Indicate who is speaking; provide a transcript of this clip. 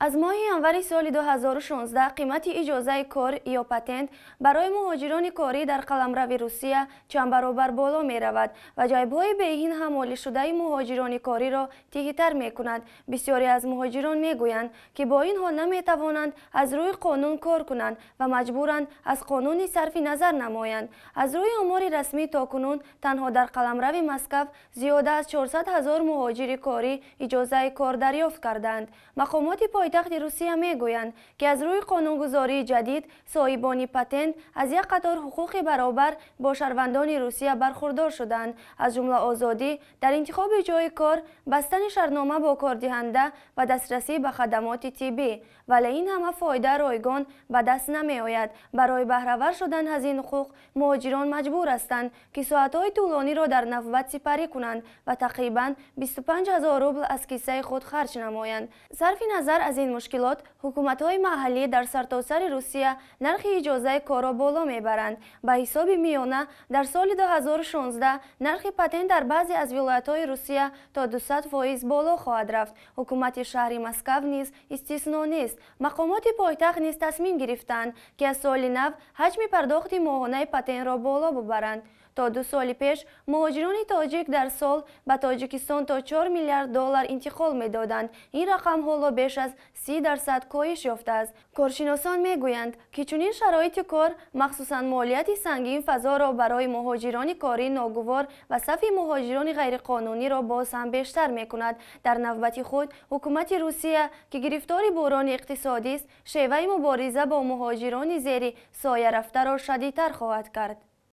Speaker 1: از ماه январи соли 2016 қимати иҷозаи кор ё патент барои муҳоҷирони корӣ дар қаламрави Русия чанд баробар боло меравад ва ҷайбҳои беҳин ҳамолишудаи муҳоҷирони кориро тиҳитар мекунад. бисёре аз муҳоҷирон мегӯянд ки бо ин ҳол наметавонанд аз рӯи қонун кор кунанд ва маҷбуранд аз қонуни сарфи назар намоянд. аз рӯи омори расмӣ токунун танҳо дар қаламрави Москав зиёда аз 400 000 муҳоҷири корӣ иҷозаи кор дарёфт карданд. мақомоти пойтахти Русия мегӯянд ки аз рӯи қонунгузории ҷадид соҳибони патент аз як қатор ҳуқуқи баробар бо шаҳрвандони Русия бархурдор шуданд, аз ҷумла озодӣ дар интихоби ҷойи кор, бастани шартнома бо кордиҳанда ва дастрасӣ ба хадамоти тиббӣ. вале ин ҳама фоида ройгон ба даст намеояд. барои баҳравар шудан аз ин ҳуқуқ муҳоҷирон маҷбур ҳастанд ки соатҳои тӯлониро дар навбат сипарӣ кунанд ва тақрибан 25 000 рубл аз киссаи худ харҷ намоянд. сарфи назар аз ин мушкилот, ҳукуматҳои маҳаллӣ дар сартосари Русия нархи иҷозаи корро боло мебаранд. ба ҳисоби миёна дар соли 2016 нархи патент дар баъзе аз вилоятҳои Русия то 200% боло хоҳад рафт. ҳукумати шаҳри Москав низ истисно нест. мақомоти пойтахт низ тасмим гирифтанд ки аз соли нав ҳаҷми пардохти моҳонаи патентро боло бубаранд. то 2 соли пеш муҳоҷирони тоҷик дар сол ба Тоҷикистон то 4 миллиард доллар интиқол медоданд. ин рақам ҳоло беш аз 30% коҳиш ёфтааст. коршиносон мегӯянд ки чунин шароити кор, махсусан молияти сангин фазоро барои муҳоҷирони корӣ ногувор ва сафи муҳоҷирони ғайриқонуниро боз ҳам бештар мекунад. дар навбати худ ҳукумати Русия ки гирифтори буҳрони иқтисодист, шеваи мубориза бо муҳоҷирони зери соя рафтаро шадидтар хоҳад кард.